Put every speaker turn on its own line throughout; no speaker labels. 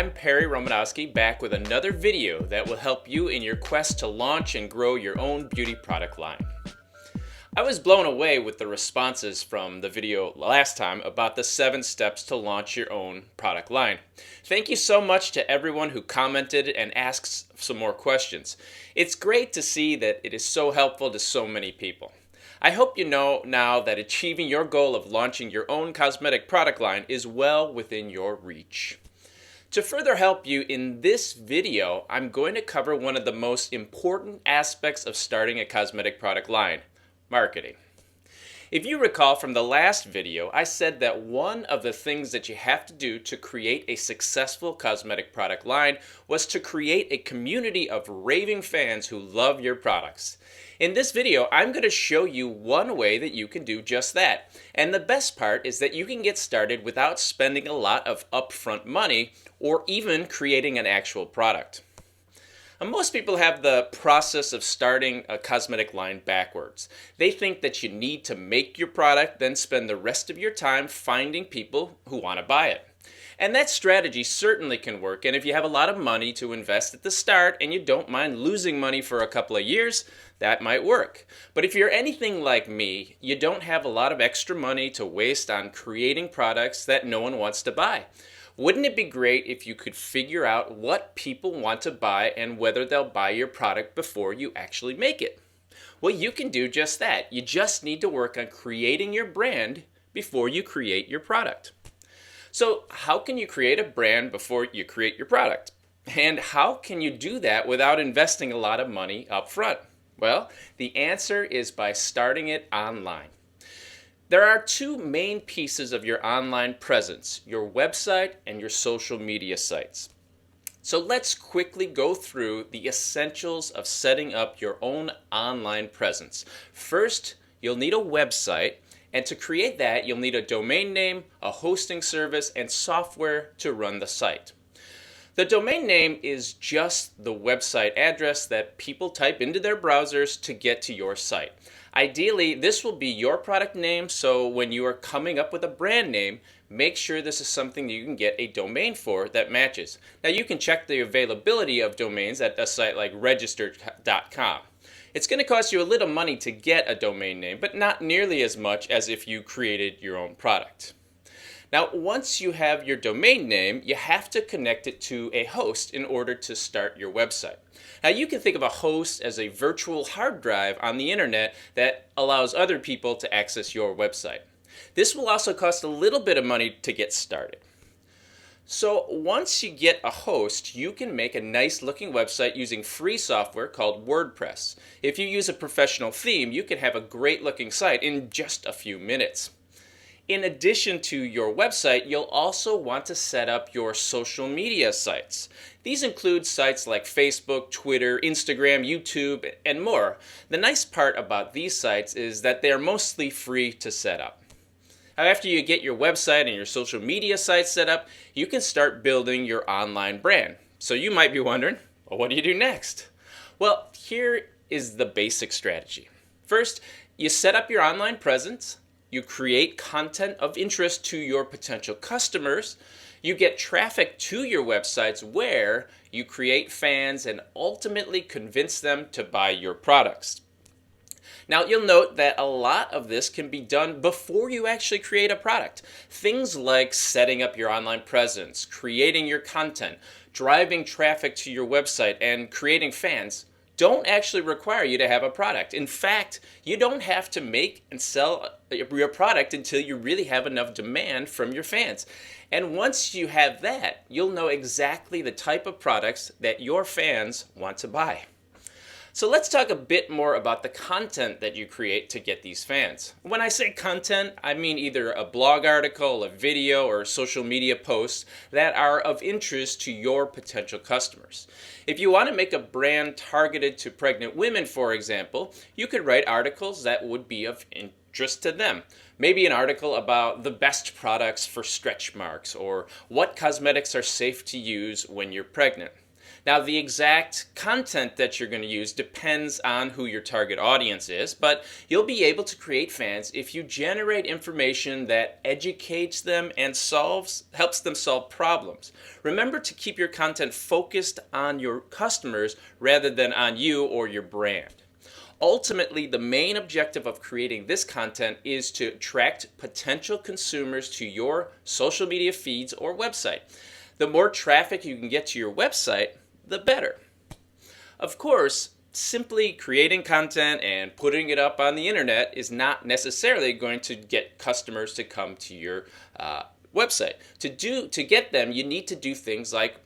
I'm Perry Romanowski, back with another video that will help you in your quest to launch and grow your own beauty product line. I was blown away with the responses from the video last time about the 7 steps to launch your own product line. Thank you so much to everyone who commented and asked some more questions. It's great to see that it is so helpful to so many people. I hope you know now that achieving your goal of launching your own cosmetic product line is well within your reach. To further help you in this video, I'm going to cover one of the most important aspects of starting a cosmetic product line: marketing. If you recall from the last video, I said that one of the things that you have to do to create a successful cosmetic product line was to create a community of raving fans who love your products. In this video, I'm going to show you one way that you can do just that. And the best part is that you can get started without spending a lot of upfront money or even creating an actual product. Most people have the process of starting a cosmetic line backwards. They think that you need to make your product, then spend the rest of your time finding people who want to buy it. And that strategy certainly can work, and if you have a lot of money to invest at the start and you don't mind losing money for a couple of years, that might work. But if you're anything like me, you don't have a lot of extra money to waste on creating products that no one wants to buy. Wouldn't it be great if you could figure out what people want to buy and whether they'll buy your product before you actually make it? Well, you can do just that. You just need to work on creating your brand before you create your product. So, how can you create a brand before you create your product? And how can you do that without investing a lot of money up front? Well, the answer is by starting it online. There are 2 main pieces of your online presence: your website and your social media sites. So let's quickly go through the essentials of setting up your own online presence. First, you'll need a website, and to create that, you'll need a domain name, a hosting service, and software to run the site. The domain name is just the website address that people type into their browsers to get to your site. Ideally, this will be your product name, so when you are coming up with a brand name, make sure this is something that you can get a domain for that matches. Now, you can check the availability of domains at a site like register.com. It's going to cost you a little money to get a domain name, but not nearly as much as if you created your own product. Now, once you have your domain name, you have to connect it to a host in order to start your website. Now, you can think of a host as a virtual hard drive on the internet that allows other people to access your website. This will also cost a little bit of money to get started. So once you get a host, you can make a nice looking website using free software called WordPress. If you use a professional theme, you can have a great looking site in just a few minutes. In addition to your website, you'll also want to set up your social media sites. These include sites like Facebook, Twitter, Instagram, YouTube, and more. The nice part about these sites is that they are mostly free to set up. Now, after you get your website and your social media sites set up, you can start building your online brand. So you might be wondering, well, what do you do next? Well, here is the basic strategy. First, you set up your online presence. You create content of interest to your potential customers. You get traffic to your websites where you create fans and ultimately convince them to buy your products. Now, you'll note that a lot of this can be done before you actually create a product. Things like setting up your online presence, creating your content, driving traffic to your website, and creating fans don't actually require you to have a product. In fact, you don't have to make and sell your product until you really have enough demand from your fans. And once you have that, you'll know exactly the type of products that your fans want to buy. So let's talk a bit more about the content that you create to get these fans. When I say content, I mean either a blog article, a video, or social media posts that are of interest to your potential customers. If you want to make a brand targeted to pregnant women, for example, you could write articles that would be of interest to them. Maybe an article about the best products for stretch marks or what cosmetics are safe to use when you're pregnant. Now, the exact content that you're going to use depends on who your target audience is, but you'll be able to create fans if you generate information that educates them and helps them solve problems. Remember to keep your content focused on your customers rather than on you or your brand. Ultimately, the main objective of creating this content is to attract potential consumers to your social media feeds or website. The more traffic you can get to your website, the better. Of course, simply creating content and putting it up on the internet is not necessarily going to get customers to come to your website. To get them, you need to do things like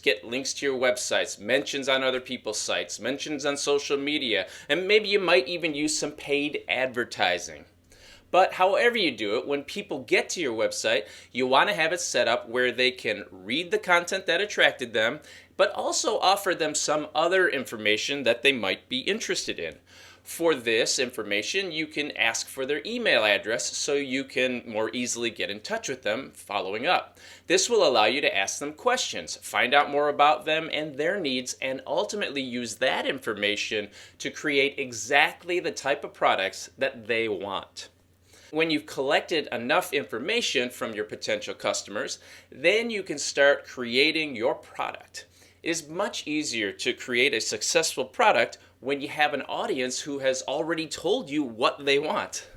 get links to your websites, mentions on other people's sites, mentions on social media, and maybe you might even use some paid advertising. But however you do it, when people get to your website, you want to have it set up where they can read the content that attracted them, but also offer them some other information that they might be interested in. For this information, you can ask for their email address so you can more easily get in touch with them following up. This will allow you to ask them questions, find out more about them and their needs, and ultimately use that information to create exactly the type of products that they want. When you've collected enough information from your potential customers, then you can start creating your product. It is much easier to create a successful product when you have an audience who has already told you what they want.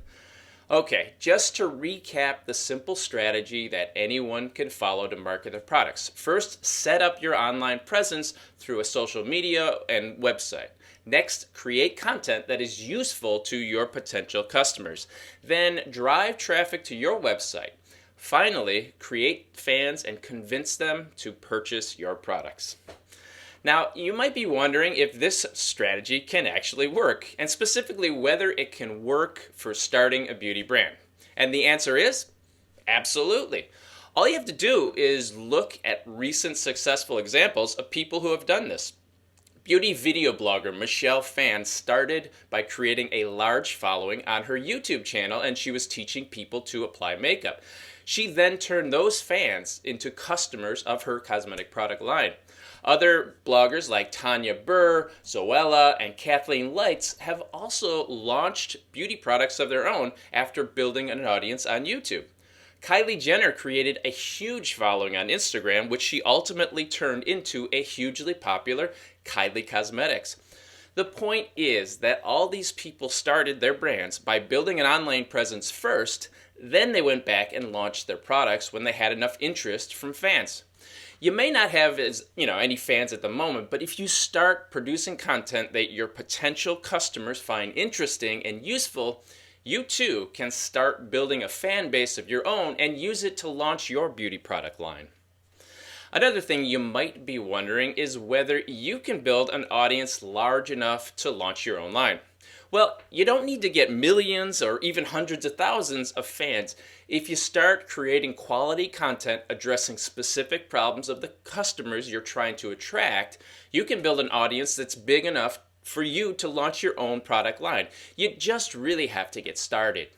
Okay, just to recap the simple strategy that anyone can follow to market their products. First, set up your online presence through a social media and website. Next, create content that is useful to your potential customers. Then, drive traffic to your website. Finally, create fans and convince them to purchase your products. Now, you might be wondering if this strategy can actually work, and specifically whether it can work for starting a beauty brand. And the answer is absolutely. All you have to do is look at recent successful examples of people who have done this. Beauty video blogger Michelle Phan started by creating a large following on her YouTube channel, and she was teaching people to apply makeup. She then turned those fans into customers of her cosmetic product line. Other bloggers like Tanya Burr, Zoella, and Kathleen Lights have also launched beauty products of their own after building an audience on YouTube. Kylie Jenner created a huge following on Instagram, which she ultimately turned into a hugely popular Kylie Cosmetics. The point is that all these people started their brands by building an online presence first, then they went back and launched their products when they had enough interest from fans. You may not have any fans at the moment, but if you start producing content that your potential customers find interesting and useful, you too can start building a fan base of your own and use it to launch your beauty product line. Another thing you might be wondering is whether you can build an audience large enough to launch your own line. Well, you don't need to get millions or even hundreds of thousands of fans. If you start creating quality content addressing specific problems of the customers you're trying to attract, you can build an audience that's big enough for you to launch your own product line. You just really have to get started.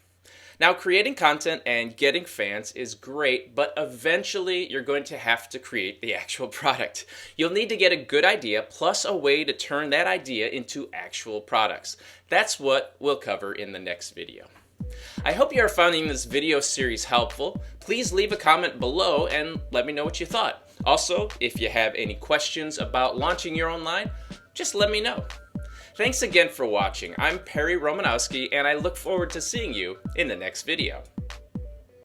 Now, creating content and getting fans is great, but eventually you're going to have to create the actual product. You'll need to get a good idea plus a way to turn that idea into actual products. That's what we'll cover in the next video. I hope you are finding this video series helpful. Please leave a comment below and let me know what you thought. Also, if you have any questions about launching your own line, just let me know. Thanks again for watching. I'm Perry Romanowski, and I look forward to seeing you in the next video.